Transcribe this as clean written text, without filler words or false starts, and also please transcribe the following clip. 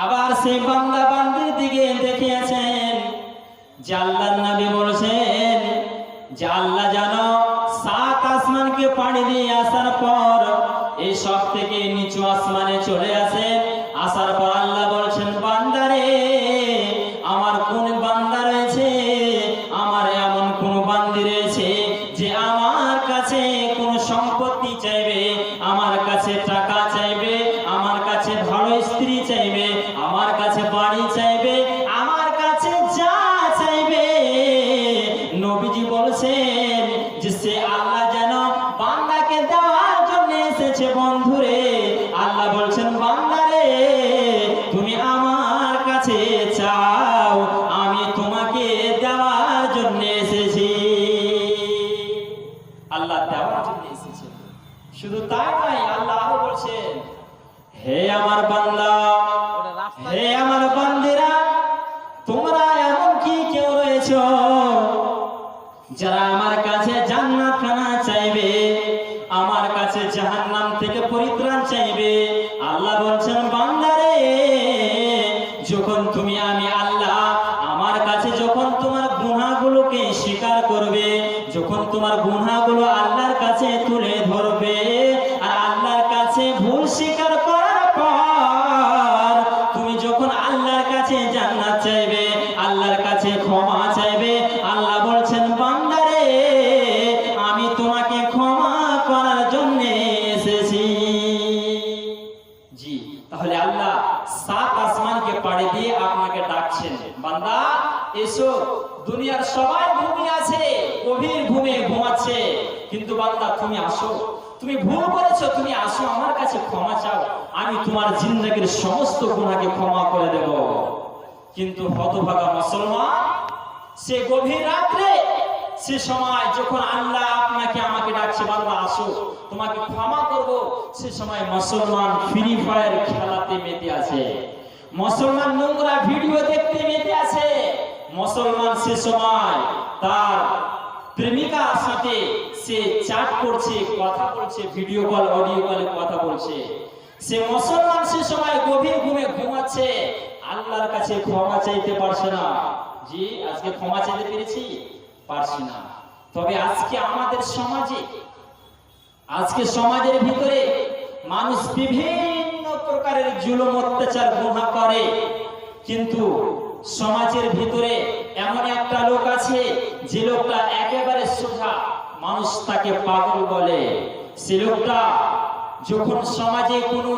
আবার সেই বান্দা বান্দির দিকে দেখিয়েছেন যে আল্লাহর নবী বলেছেন যে আল্লাহ জানো সাত আসমানকে পাড়ি দিয়ে আসার পর এই সব থেকে নিচু আসমানে চলে আসেন। আসার পর আল্লাহ বলছেন বান্দারে আমার কোন বান্দা রয়েছে, আমার এমন কোন বান্দি রয়েছে যে আমার কাছে কোন সম্পত্তি চাইবে, আমার কাছে টাকা চাইবে, আমার কাছে ভালো স্ত্রী চাইবে, আমার কাছে বাড়ি চাইবে, আমার কাছে যা চাইবে নবীজি বলছেন যে সে আল্লাহ যেন বান্দাকে দেওয়ার জন্য এসেছে। বন্ধুরে আল্লাহ বলছেন বান্দারে তুমি আমার কাছে চাও, আমি তোমাকে দেওয়ার জন্য এসেছি। আল্লাহ দেওয়ার জন্য এসেছে। শুধু তাই নয়, আল্লাহ আরো বলছেন হে আমার বান্দা, হে আমার বান্দিরা, তোমরা এমন কি কেউ রয়েছো যারা আমার কাছে জান্নাত খানা চাইবে, আমার কাছে জাহান্নাম থেকে পরিত্রাণ চাইবে। আল্লাহ বলছেন বান্দারে যখন তুমি আমি আল্লাহ আমার কাছে যখন তোমার গুনাহগুলোকে স্বীকার করবে, যখন তোমার গুনাহগুলো আল্লাহর কাছে তুলে ধরবে আর আল্লাহর কাছে ভুল স্বীকার করার পর তুমি যখন আল্লাহর কাছে জান্নাত চাইবে, আল্লাহর কাছে ক্ষমা চাইবে, আল্লাহ বলছেন বান্দারে আমি তোমাকে ক্ষমা করার জন্য এসেছি। জি, তাহলে আল্লাহ সাত আসমানকে পাড়ি দিয়ে আপনাকে ডাকছেন বান্দা এসো। দুনিয়ার সবাই ঘুমিয়ে আছে, গভীর ঘুমে ঘুমাচ্ছে, কিন্তু বান্দা তুমি আসো, তুমি ভুল করেছো, তুমি আসো আমার কাছে ক্ষমা চাও, আমি তোমার জিন্দেগীর সমস্ত গুনাহকে ক্ষমা করে দেব। কিন্তু হতভাগা মুসলমান সে গভীর রাত্রে সে সময় যখন আল্লাহ আপনাকে আমাকে ডাকছে বান্দা আসো তোমাকে ক্ষমা করব, সে সময় মুসলমান ফ্রি ফায়ার খেলাতে মেতে আছে, মুসলমান নোংরা ভিডিও দেখতে মেতে আছে, মুসলমান সে সময় তার প্রেমিকার সাথে সে চ্যাট করছে, কথা বলছে, ভিডিও কল অডিও কলে কথা বলছে। সে মুসলমান সে সময় গভীর ঘুমে ঘুমাচ্ছে, আল্লাহর কাছে ক্ষমা চাইতে পারছে না। জি, আজকে ক্ষমা চাইতে পেরেছি? পারছি না। তবে আজকে আমাদের সমাজে, আজকে সমাজের ভিতরে মানুষ বিভিন্ন প্রকারের জুলুম অত্যাচার গুনাহ করে, কিন্তু সমাজের ভিতরে এমন একটা লোক আছে যে লোকটা একেবারে সোজা, মানুষ তাকে পাগল বলে। সে লোকটা যখন সমাজে কোনো